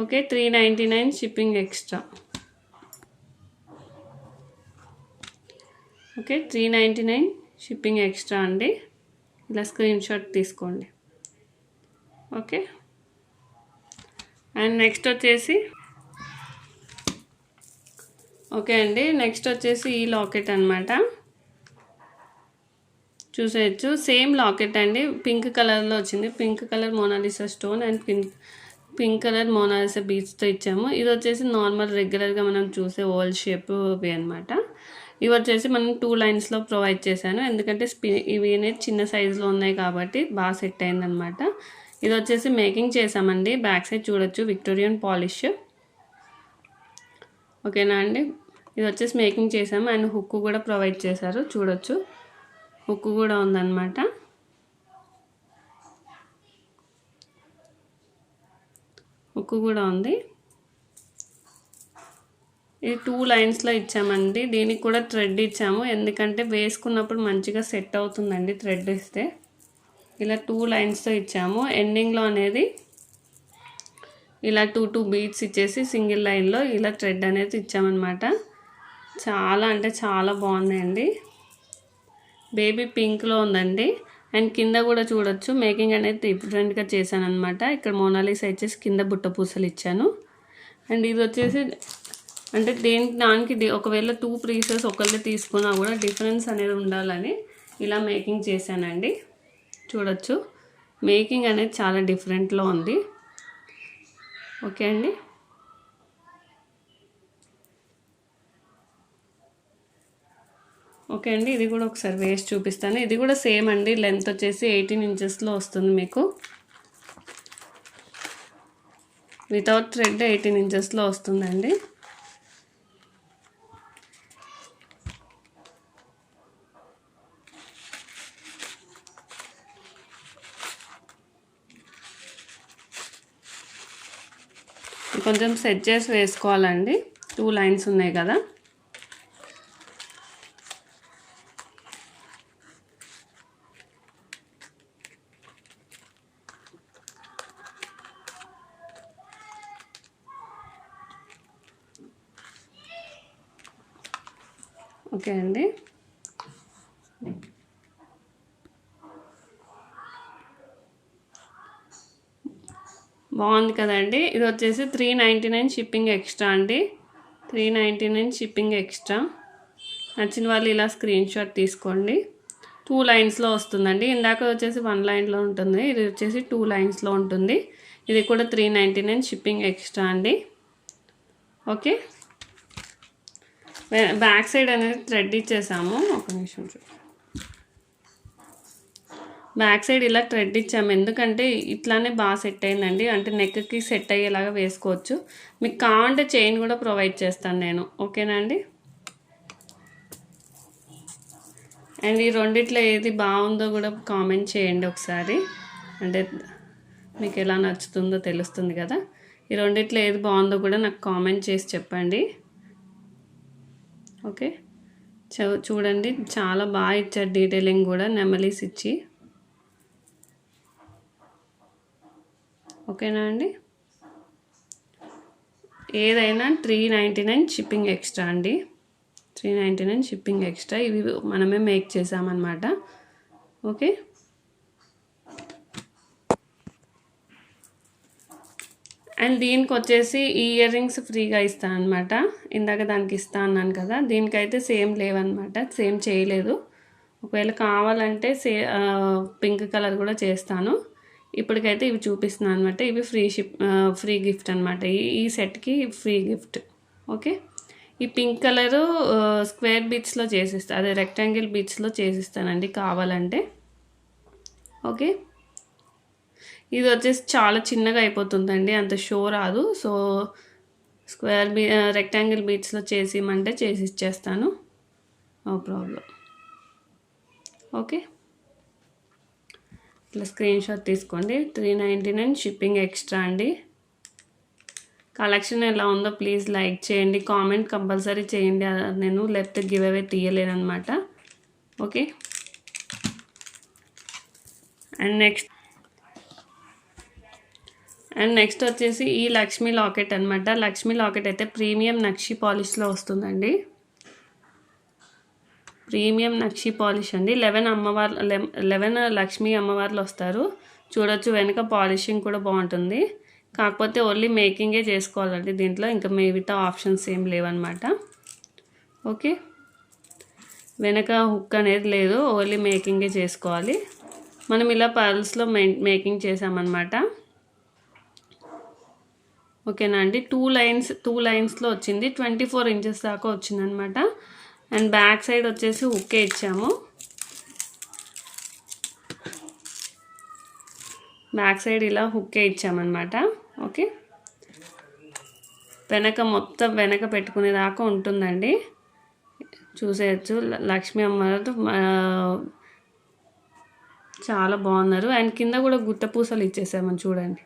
Okay, 399 shipping extra. Okay, 399 shipping extra అండి. ఇలా స్క్రీన్ షాట్ తీసుకోండి. ఓకే, అండ్ నెక్స్ట్ వచ్చేసి ఓకే అండి, నెక్స్ట్ వచ్చేసి ఈ లాకెట్ అనమాట. చూసేయచ్చు, సేమ్ లాకెట్ అండి, పింక్ కలర్లో వచ్చింది. Pink colour Mona Lisa stone and pink colour Mona Lisa బీడ్స్తో ఇచ్చాము. ఇది వచ్చేసి నార్మల్ రెగ్యులర్గా మనం చూసే ఓవల్ షేప్ ఇవి అనమాట. ఇవి వచ్చేసి మనం 2 లైన్స్లో ప్రొవైడ్ చేశాను, ఎందుకంటే ఇవి అనేది చిన్న సైజులో ఉన్నాయి కాబట్టి బాగా సెట్ అయిందనమాట. ఇది వచ్చేసి మేకింగ్ చేసామండి. బ్యాక్ సైడ్ చూడొచ్చు, విక్టోరియన్ పాలిష్. ఓకేనా అండి, ఇది వచ్చేసి మేకింగ్ చేసాము. అండ్ హుక్ కూడా ప్రొవైడ్ చేశారు, చూడొచ్చు, హుక్ కూడా ఉందన్నమాట. హుక్ కూడా ఉంది. ఇది 2 లైన్స్లో ఇచ్చామండి. దీనికి కూడా థ్రెడ్ ఇచ్చాము, ఎందుకంటే వేసుకున్నప్పుడు మంచిగా సెట్ అవుతుందండి థ్రెడ్ ఇస్తే. ఇలా 2 లైన్స్తో ఇచ్చాము. ఎండింగ్లో అనేది ఇలా 2 బీడ్స్ ఇచ్చేసి సింగిల్ లైన్లో ఇలా థ్రెడ్ అనేది ఇచ్చామన్నమాట. చాలా అంటే చాలా బాగున్నాయండి. బేబీ పింక్లో ఉందండి. అండ్ కింద కూడా చూడొచ్చు, మేకింగ్ అనేది డిఫరెంట్గా చేశాను అనమాట. ఇక్కడ మోనాలిసా వచ్చేసి కింద బుట్ట పూసలు ఇచ్చాను. అండ్ ఇది వచ్చేసి అంటే దానికి ఒకవేళ 2 పీసెస్ ఒకళ్ళే తీసుకున్నా కూడా డిఫరెన్స్ అనేది ఉండాలని ఇలా మేకింగ్ చేశానండి. చూడొచ్చు, మేకింగ్ అనేది చాలా డిఫరెంట్లో ఉంది. ఓకే అండి, ఓకే అండి, ఇది కూడా ఒకసారి వేసి చూపిస్తాను. ఇది కూడా సేమ్ అండి, లెంత్ వచ్చేసి 18 ఇంచెస్లో వస్తుంది మీకు. వితౌట్ థ్రెడ్ 18 ఇంచెస్లో వస్తుందండి. కొంచెం సెట్ చేసి వేసుకోవాలండి, 2 లైన్స్ ఉన్నాయి కదా. ఓకే అండి, బాగుంది కదండి. ఇది వచ్చేసి 399 షిప్పింగ్ ఎక్స్ట్రా అండి. 399 షిప్పింగ్ ఎక్స్ట్రా. నచ్చిన వాళ్ళు ఇలా స్క్రీన్ షాట్ తీసుకోండి. 2 లైన్స్లో వస్తుందండి. ఇందాక వచ్చేసి 1 లైన్లో ఉంటుంది, ఇది వచ్చేసి 2 లైన్స్లో ఉంటుంది. ఇది కూడా 399 షిప్పింగ్ ఎక్స్ట్రా అండి. ఓకే, బ్యాక్ సైడ్ అనేది థ్రెడ్ ఇచ్చేసాము. ఒక నిమిషం చూడండి, బ్యాక్ సైడ్ ఇలా థ్రెడ్ ఇచ్చాము, ఎందుకంటే ఇట్లానే బాగా సెట్ అయిందండి. అంటే నెక్కి సెట్ అయ్యేలాగా వేసుకోవచ్చు. మీకు కావాలంటే చైన్ కూడా ప్రొవైడ్ చేస్తాను నేను. ఓకేనా అండి. అండ్ ఈ రెండిట్లో ఏది బాగుందో కూడా కామెంట్ చేయండి ఒకసారి, అంటే మీకు ఎలా నచ్చుతుందో తెలుస్తుంది కదా. ఈ రెండిట్లో ఏది బాగుందో కూడా నాకు కామెంట్ చేసి చెప్పండి. ఓకే, చూడండి, చాలా బాగా ఇచ్చారు డీటెయిలింగ్ కూడా, నెమలీస్ ఇచ్చి. ఓకేనా అండి. ఏదైనా 399 షిప్పింగ్ ఎక్స్ట్రా అండి. 399 షిప్పింగ్ ఎక్స్ట్రా. ఇవి మనమే మేక్ చేసామన్నమాట. ఓకే, అండ్ దీనికి వచ్చేసి ఈ ఇయర్ రింగ్స్ ఫ్రీగా ఇస్తాను అనమాట. ఇందాక దానికి ఇస్తా అన్నాను కదా, దీనికైతే సేమ్ లేవన్నమాట, సేమ్ చేయలేదు. ఒకవేళ కావాలంటే పింక్ కలర్ కూడా చేస్తాను. ఇప్పటికైతే ఇవి చూపిస్తున్నాను అనమాట. ఇవి ఫ్రీ గిఫ్ట్ అనమాట. ఈ సెట్కి ఫ్రీ గిఫ్ట్. ఓకే, ఈ పింక్ కలరు స్క్వేర్ బీట్స్లో చేసిస్తాను, అదే రెక్టాంగిల్ బీట్స్లో చేసిస్తానండి కావాలంటే. ఓకే, ఇది వచ్చేసి చాలా చిన్నగా అయిపోతుందండి, అంత షో రాదు. సో రెక్టాంగిల్ బీట్స్లో చేసిమంటే చేసి ఇచ్చేస్తాను, నో ప్రాబ్లం. ఓకే, ఇట్లా స్క్రీన్ షాట్ తీసుకోండి. 399 షిప్పింగ్ ఎక్స్ట్రా అండి. కలెక్షన్ ఎలా ఉందో ప్లీజ్ లైక్ చేయండి, కామెంట్ కంపల్సరీ చేయండి. నేను లేకపోతే గివ్ అవే తీయలేనమాట. ఓకే, అండ్ నెక్స్ట్ వచ్చేసి ఈ లక్ష్మీ లాకెట్ అనమాట. లక్ష్మీ లాకెట్ అయితే ప్రీమియం నక్షి పాలిష్లో వస్తుందండి. ప్రీమియం నక్షి పాలిష్ అండి. 11 లక్ష్మీ అమ్మవార్లు వస్తారు. చూడొచ్చు, వెనుక పాలిషింగ్ కూడా బాగుంటుంది. కాకపోతే ఓన్లీ మేకింగే చేసుకోవాలండి దీంట్లో, ఇంకా మిగతా ఆప్షన్స్ ఏం లేవన్నమాట. ఓకే, వెనక హుక్ అనేది లేదు, ఓన్లీ మేకింగే చేసుకోవాలి. మనం ఇలా పర్ల్స్లో మేకింగ్ చేసామన్నమాట. ఓకేనా అండి. 2 లైన్స్లో వచ్చింది. 24 ఇంచెస్ దాకా వచ్చిందనమాట. అండ్ బ్యాక్ సైడ్ వచ్చేసి హుక్కే ఇచ్చాము. బ్యాక్ సైడ్ ఇలా హుక్కే ఇచ్చామన్నమాట. ఓకే, మొత్తం వెనక పెట్టుకునేదాకా ఉంటుందండి. చూసేయచ్చు, లక్ష్మీ అమ్మవారు చాలా బాగున్నారు. అండ్ కింద కూడా గుట్ట పూసలు ఇచ్చేసామని చూడండి.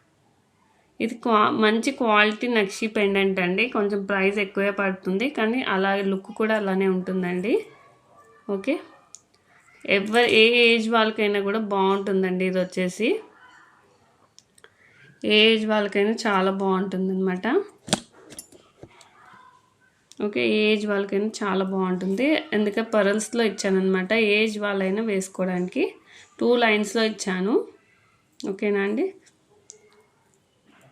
ఇది మంచి క్వాలిటీ నక్షి పెండెంట్ అండి. కొంచెం ప్రైస్ ఎక్కువే పడుతుంది, కానీ అలా లుక్ కూడా అలానే ఉంటుందండి. ఓకే, ఏ ఏజ్ వాళ్ళకైనా కూడా బాగుంటుందండి. ఇది వచ్చేసి ఏ ఏజ్ వాళ్ళకైనా చాలా బాగుంటుంది అనమాట. ఓకే, ఏ ఏజ్ వాళ్ళకైనా చాలా బాగుంటుంది. అందుకే పరల్స్లో ఇచ్చానమాట. ఏ ఏజ్ వాళ్ళైనా వేసుకోవడానికి 2 లైన్స్లో ఇచ్చాను. ఓకేనా అండి.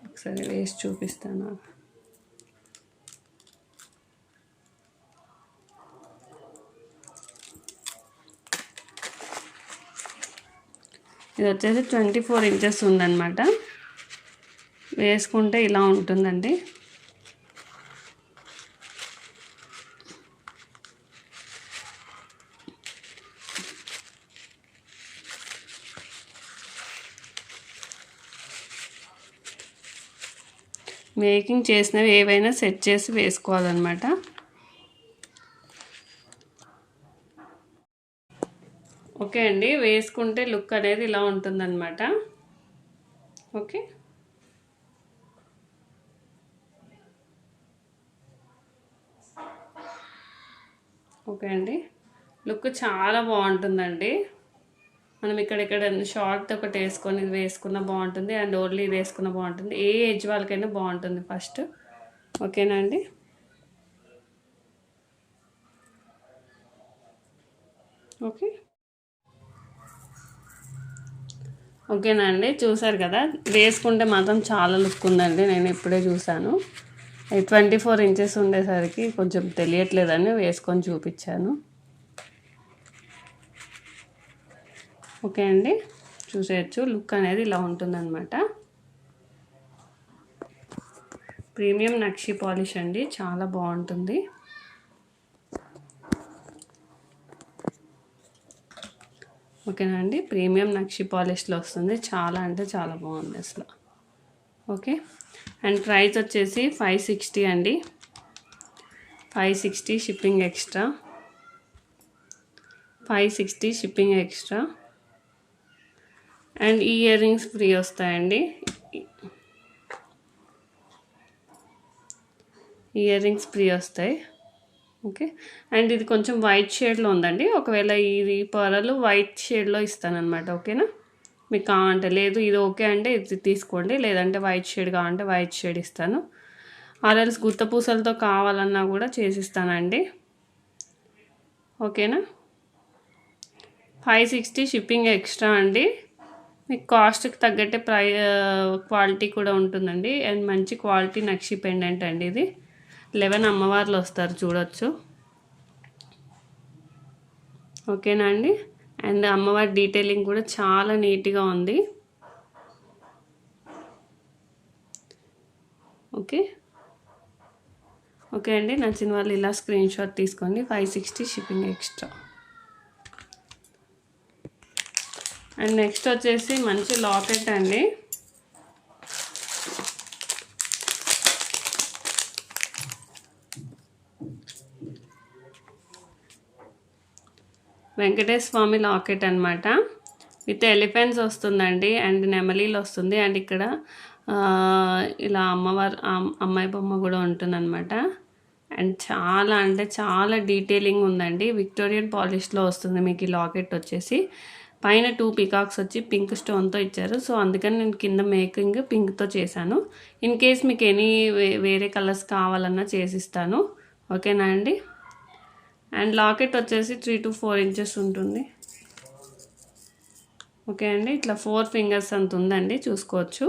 ఒకసారి వేసి చూపిస్తాను. ఇది వచ్చేసి 24 ఇంచెస్ ఉందన్నమాట. వేసుకుంటే ఇలా ఉంటుందండి. మేకింగ్ చేసినవి ఏవైనా సెట్ చేసి వేసుకోవాలన్నమాట. ఓకే అండి, వేసుకుంటే లుక్ అనేది ఇలా ఉంటుందన్నమాట. ఓకే, ఓకే అండి, లుక్ చాలా బాగుంటుందండి. మనం ఇక్కడ షార్ట్ ఒకటి వేసుకొని ఇది వేసుకున్న బాగుంటుంది. అండ్ ఓన్లీ ఇది వేసుకున్న బాగుంటుంది. ఏ ఏజ్ వాళ్ళకైనా బాగుంటుంది ఫస్ట్. ఓకేనా అండి. ఓకే, ఓకేనా అండి. చూసారు కదా, వేసుకుంటే మాత్రం చాలా లుక్ ఉందండి. నేను ఇప్పుడే చూసాను. 24 ఇంచెస్ ఉండేసరికి కొంచెం తెలియట్లేదని వేసుకొని చూపించాను. ఓకే అండి, చూసేయచ్చు, లుక్ అనేది ఇలా ఉంటుందన్నమాట. ప్రీమియం నక్షి పాలిష్ అండి, చాలా బాగుంటుంది. ఓకేనా అండి, ప్రీమియం నక్షి పాలిష్లో వస్తుంది. చాలా అంటే చాలా బాగుంది అసలు. ఓకే, అండ్ ప్రైస్ వచ్చేసి 560 అండి. 560 shipping extra. 560 shipping extra. And ఈ ఇయర్ రింగ్స్ ఫ్రీ వస్తాయండి. ఇయర్ రింగ్స్ ఫ్రీ వస్తాయి. ఓకే, అండ్ ఇది కొంచెం వైట్ షేడ్లో ఉందండి. ఒకవేళ ఇది పర్లు వైట్ షేడ్లో ఇస్తానన్నమాట. ఓకేనా, మీకు కావాలంటే, లేదు ఇది ఓకే అంటే ఇది తీసుకోండి, లేదంటే వైట్ షేడ్ కావాలంటే వైట్ షేడ్ ఇస్తాను. ఆర్ఎల్స్ గుత్త పూసలతో కావాలన్నా కూడా చేసిస్తానండి. ఓకేనా, 560 షిప్పింగ్ ఎక్స్ట్రా అండి. మీకు కాస్ట్కి తగ్గట్టే క్వాలిటీ కూడా ఉంటుందండి. అండ్ మంచి క్వాలిటీ నక్షి పెండెంట్ అండి. ఇది 11 అమ్మవార్లు వస్తారు, చూడొచ్చు. ఓకేనా అండి. అండ్ అమ్మవారి డీటెయిలింగ్ కూడా చాలా నీట్గా ఉంది. ఓకే, ఓకే అండి, నచ్చిన వాళ్ళు ఇలా స్క్రీన్ షాట్ తీసుకోండి. 560 షిప్పింగ్ ఎక్స్ట్రా. అండ్ నెక్స్ట్ వచ్చేసి మంచి లాకెట్ అండి. వెంకటేశ్వర స్వామి లాకెట్ అనమాట. విత్ ఎలిఫెంట్స్ వస్తుందండి. అండ్ నెమలీలు వస్తుంది. అండ్ ఇక్కడ ఇలా అమ్మాయి బొమ్మ కూడా ఉంటుందన్నమాట. అండ్ చాలా అంటే చాలా డీటెయిలింగ్ ఉందండి. విక్టోరియన్ పాలిష్లో వస్తుంది మీకు ఈ లాకెట్ వచ్చేసి. పైన 2 పీకాక్స్ వచ్చి పింక్ స్టోన్తో ఇచ్చారు. సో అందుకని నేను కింద మేకింగ్ పింక్తో చేశాను. ఇన్ కేస్ మీకు వేరే కలర్స్ కావాలన్నా చేసిస్తాను. ఓకేనా అండి. అండ్ లాకెట్ వచ్చేసి 3 to 4 ఇంచెస్ ఉంటుంది. ఓకే అండి. ఇట్లా 4 ఫింగర్స్ అంత ఉందండి, చూసుకోవచ్చు.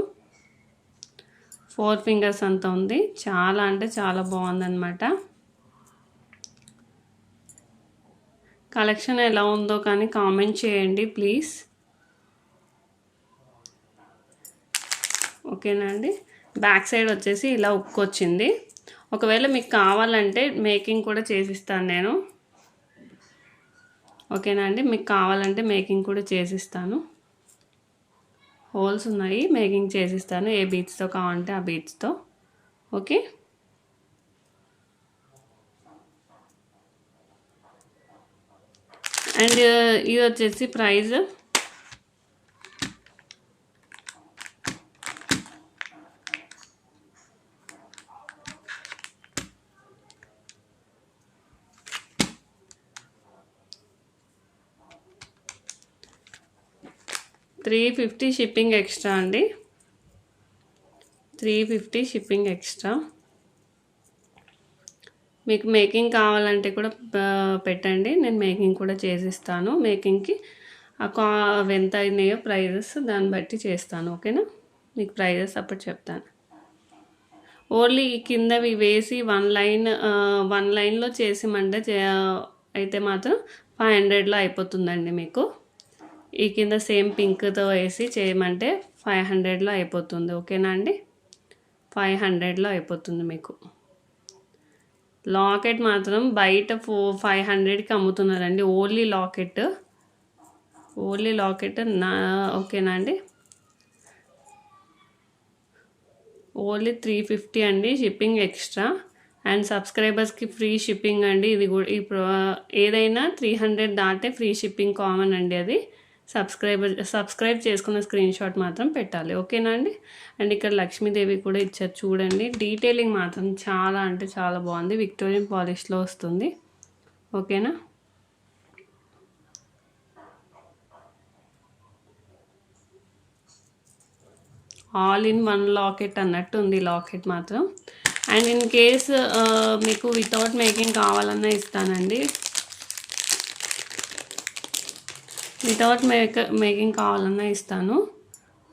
4 ఫింగర్స్ అంత ఉంది. చాలా అంటే చాలా బాగుందన్నమాట. కలెక్షన్ ఎలా ఉందో కానీ కామెంట్ చేయండి ప్లీజ్. ఓకేనా అండి. బ్యాక్ సైడ్ వచ్చేసి ఇలా ఉక్కు వచ్చింది. ఒకవేళ మీకు కావాలంటే మేకింగ్ కూడా చేసిస్తాను నేను. ఓకేనా అండి. మీకు కావాలంటే మేకింగ్ కూడా చేసిస్తాను. హోల్స్ ఉన్నాయి, మేకింగ్ చేసిస్తాను. ఏ బీట్స్తో కావాలంటే ఆ బీట్స్తో. ఓకే. అండ్ ఇది వచ్చేసి ప్రైస్ $350 షిప్పింగ్ ఎక్స్ట్రా అండి. $350 షిప్పింగ్ ఎక్స్ట్రా. మీకు మేకింగ్ కావాలంటే కూడా పెట్టండి, నేను మేకింగ్ కూడా చేసిస్తాను. మేకింగ్కి ఎంత అయినాయో ప్రైజెస్ దాన్ని బట్టి చేస్తాను. ఓకేనా. మీకు ప్రైజెస్ అప్పుడు చెప్తాను. ఓన్లీ కిందవి వేసి వన్ లైన్లో చేసిమంటే అయితే మాత్రం 500లో అయిపోతుందండి మీకు. ఈ కింద సేమ్ పింక్తో వేసి చేయమంటే 500లో అయిపోతుంది. ఓకేనా అండి. 500లో అయిపోతుంది మీకు. లాకెట్ మాత్రం బయట 500కి అమ్ముతున్నారండి. ఓన్లీ లాకెట్ ఓకేనా అండి. ఓన్లీ 350 అండి షిప్పింగ్ ఎక్స్ట్రా. అండ్ సబ్స్క్రైబర్స్కి ఫ్రీ షిప్పింగ్ అండి. ఇది కూడా ఏదైనా 300 దాటే ఫ్రీ షిప్పింగ్ కామన్ అండి. అది సబ్స్క్రైబ్ చేసుకున్న స్క్రీన్ షాట్ మాత్రం పెట్టాలి. ఓకేనా అండి. అండ్ ఇక్కడ లక్ష్మీదేవి కూడా ఇచ్చారు చూడండి. డీటెయిలింగ్ మాత్రం చాలా అంటే చాలా బాగుంది. విక్టోరియన్ పాలిష్లో వస్తుంది. ఓకేనా. ఆల్ ఇన్ వన్ లాకెట్ అన్నట్టు ఉంది లాకెట్ మాత్రం. అండ్ ఇన్ కేస్ మీకు వితౌట్ మేకింగ్ కావాలన్నా ఇస్తానండి. వితౌట్ మేకింగ్ కావాలన్నా ఇస్తాను.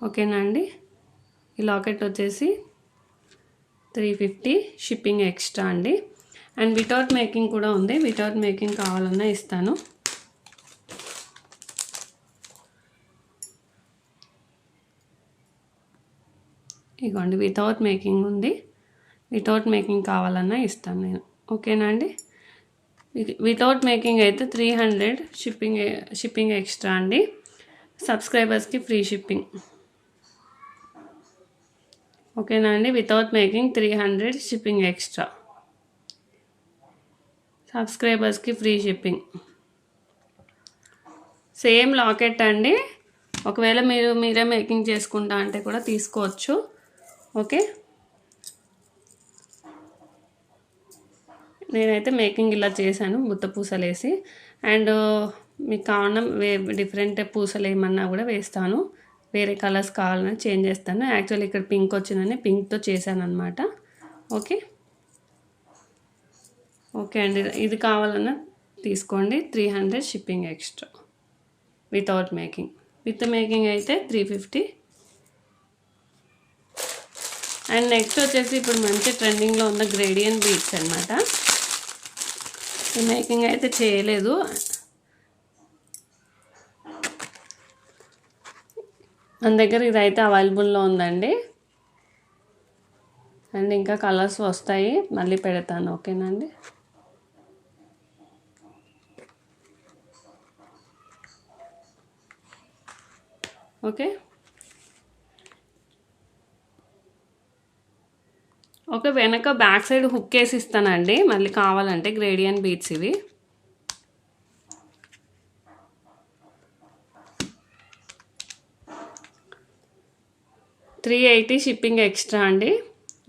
ఓకేనా అండి. ఈ లాకెట్ వచ్చేసి 350 షిప్పింగ్ ఎక్స్ట్రా అండి. అండ్ వితౌట్ మేకింగ్ కూడా ఉంది. వితౌట్ మేకింగ్ కావాలన్నా ఇస్తాను. ఇగోండి వితౌట్ మేకింగ్ ఉంది. వితౌట్ మేకింగ్ కావాలన్నా ఇస్తాను నేను. ఓకేనా అండి. వితౌట్ మేకింగ్ అయితే 300 షిప్పింగ్ ఎక్స్ట్రా అండి. సబ్స్క్రైబర్స్కి ఫ్రీ షిప్పింగ్. ఓకేనా అండి. Without making 300 shipping extra. సబ్స్క్రైబర్స్కి ఫ్రీ షిప్పింగ్. సేమ్ లాకెట్ అండి. ఒకవేళ మీరే మేకింగ్ చేసుకుంటా అంటే కూడా తీసుకోవచ్చు. ఓకే. నేనైతే మేకింగ్ ఇలా చేశాను ముత్త పూసలు వేసి. అండ్ మీకు కావాలన్నా డిఫరెంట్ పూసలు ఏమన్నా కూడా వేస్తాను. వేరే కలర్స్ కావాలన్నా చేంజ్ చేస్తాను. యాక్చువల్లీ ఇక్కడ పింక్ వచ్చిందని పింక్తో చేశాను అనమాట. ఓకే. ఓకే అండి. ఇది కావాలన్నా తీసుకోండి. 300 shipping extra without making. With making అయితే 350. అండ్ నెక్స్ట్ వచ్చేసి ఇప్పుడు మంచి ట్రెండింగ్లో ఉన్న గ్రేడియన్ బీడ్స్ అనమాట. ఈ మేకింగ్ అయితే చేయలేదు. మన దగ్గర ఇదైతే అవైలబుల్లో ఉందండి. అండ్ ఇంకా కలర్స్ వస్తాయి, మళ్ళీ పెడతాను. ఓకేనండి. ఓకే. ఓకే. వెనక బ్యాక్ సైడ్ హుక్ వేసి ఇస్తానండి మళ్ళీ కావాలంటే. గ్రేడియన్ బీడ్స్ ఇవి. $380 షిప్పింగ్ ఎక్స్ట్రా అండి.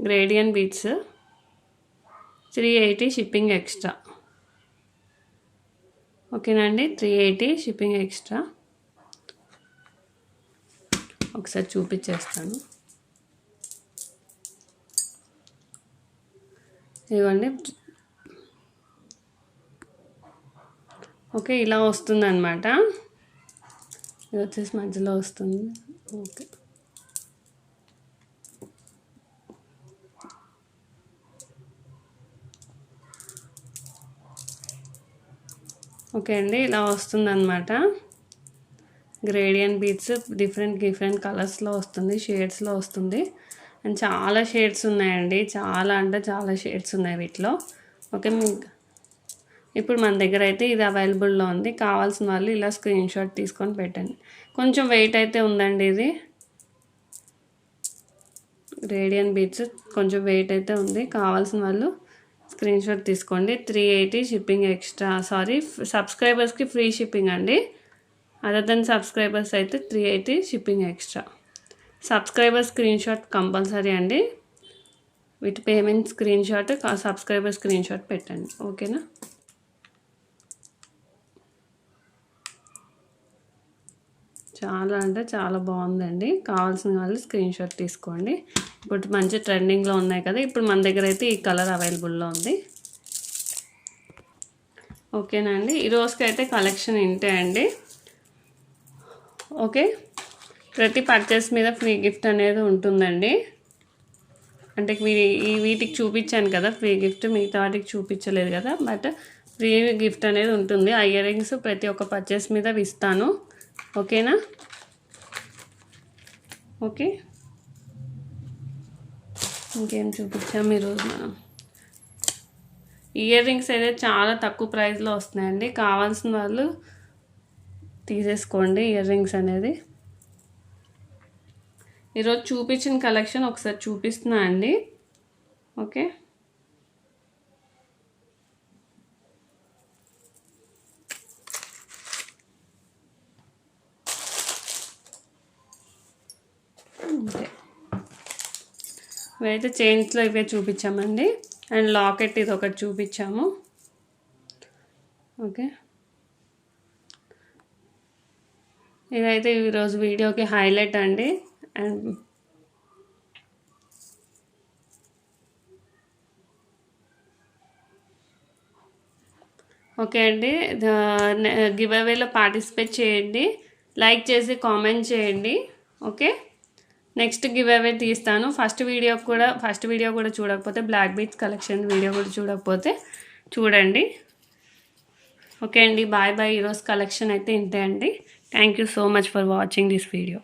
Gradian beads 380 shipping extra. ఓకేనండి. 380 షిప్పింగ్ ఎక్స్ట్రా. ఒకసారి చూపించేస్తాను. ఇదిగోండి. ఓకే, ఇలా వస్తుందన్నమాట. ఇది వచ్చేసి మధ్యలో వస్తుంది. ఓకే, ఓకే అండి, ఇలా వస్తుందన్నమాట. గ్రేడియంట్ బీడ్స్ డిఫరెంట్ కలర్స్లో వస్తుంది, షేడ్స్లో వస్తుంది. అండ్ చాలా షేడ్స్ ఉన్నాయండి, చాలా అంటే చాలా షేడ్స్ ఉన్నాయి వీటిలో. ఓకే, ఇప్పుడు మన దగ్గర అయితే ఇది అవైలబుల్లో ఉంది. కావాల్సిన వాళ్ళు ఇలా స్క్రీన్ షాట్ తీసుకొని పెట్టండి. కొంచెం వెయిట్ అయితే ఉందండి. ఇది గ్రేడియంట్ బీడ్స్ కొంచెం వెయిట్ అయితే ఉంది. కావాల్సిన వాళ్ళు స్క్రీన్ షాట్ తీసుకోండి. 380 షిప్పింగ్ ఎక్స్ట్రా. సబ్స్క్రైబర్స్కి ఫ్రీ షిప్పింగ్ అండి. అదర్ దెన్ సబ్స్క్రైబర్స్ అయితే 380 shipping extra. Subscriber screen shot compulsory అండి. With payment screen shot, subscriber screen shot పెట్టండి. ఓకేనా? చాలా అంటే చాలా బాగుందండి. కావాల్సిన వాళ్ళు స్క్రీన్ షాట్ తీసుకోండి. ఇప్పుడు మంచి ట్రెండింగ్లో ఉన్నాయి కదా, ఇప్పుడు మన దగ్గర అయితే ఈ కలర్ అవైలబుల్లో ఉంది. ఓకేనా అండి, ఈరోజుకి అయితే కలెక్షన్ ఇంతే అండి. ఓకే, ప్రతి పర్చేస్ మీద ఫ్రీ గిఫ్ట్ అనేది ఉంటుందండి. అంటే వీటికి చూపించాను కదా ఫ్రీ గిఫ్ట్, మిగతా వాటికి చూపించలేదు కదా, బట్ ఫ్రీ గిఫ్ట్ అనేది ఉంటుంది. ఆ ఇయర్ రింగ్స్ ప్రతి ఒక్క పర్చేస్ మీద ఇస్తాను. ఓకేనా? ఓకే, ఇంకేం చూపించాము ఈరోజు మనం. ఇయర్ రింగ్స్ అయితే చాలా తక్కువ ప్రైస్లో వస్తున్నాయండి. కావాల్సిన వాళ్ళు తీసేసుకోండి ఇయర్ రింగ్స్ అనేది. ఈరోజు చూపించిన కలెక్షన్ ఒకసారి చూపిస్తున్నా అండి. ఓకే, ఇవైతే చైన్స్లో ఇవే చూపించామండి. అండ్ లాకెట్ ఇది ఒకటి చూపించాము. ఓకే, ఇదైతే ఈరోజు వీడియోకి హైలైట్ అండి. అండ్ ఓకే అండి, గివ్ అవేలో పార్టిసిపేట్ చేయండి, లైక్ చేసి కామెంట్ చేయండి. ఓకే, నెక్స్ట్ గివ్ అవే తీస్తాను. ఫస్ట్ వీడియో కూడా చూడకపోతే, బ్లాక్ బీడ్స్ కలెక్షన్ వీడియో కూడా చూడకపోతే చూడండి. ఓకే అండి, బాయ్ బాయ్. ఈరోజు కలెక్షన్ అయితే ఇంతే అండి. Thank you so much for watching this video.